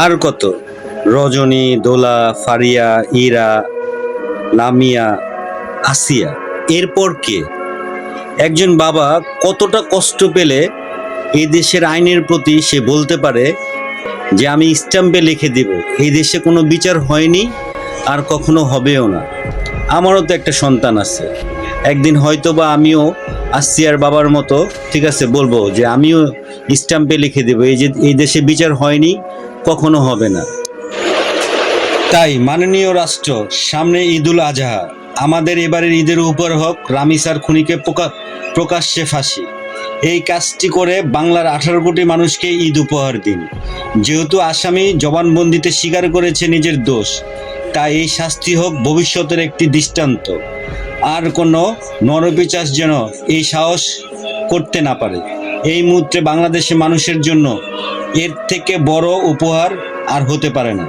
আর কত রজনী, দোলা, ফারিয়া, ইরা, লামিয়া, আসিয়া। এরপর কে? একজন বাবা কতটা কষ্ট পেলে এই দেশের আইনের প্রতি সে বলতে পারে যে আমি স্ট্যাম্পে লিখে দিব এই দেশে কোনো বিচার হয়নি আর কখনো হবেও না। আমারও তো একটা সন্তান আছে, একদিন হয়তো বা আমিও আসিয়ার বাবার মতো ঠিক আছে বলবো যে আমিও স্ট্যাম্পে লিখে দেব এই দেশে বিচার হয়নি, কখনো হবে না। তাই মাননীয় রাষ্ট্র, সামনে ঈদুল আজহা, আমাদের এবারের ঈদের উপহার হোক রামিসার খুনিকে প্রকাশ্যে ফাঁসি। এই কাজটি করে বাংলার 18 কোটি মানুষকে ঈদ উপহার দিন। যেহেতু আসামি জবানবন্দিতে স্বীকার করেছে নিজের দোষ, তাই এই শাস্তি হোক ভবিষ্যতের একটি দৃষ্টান্ত। আর কোনো নরপিশাচ যেন এই সাহস করতে না পারে। এই মুহূর্তে বাংলাদেশের মানুষের জন্য এর থেকে বড় উপহার আর হতে পারে না।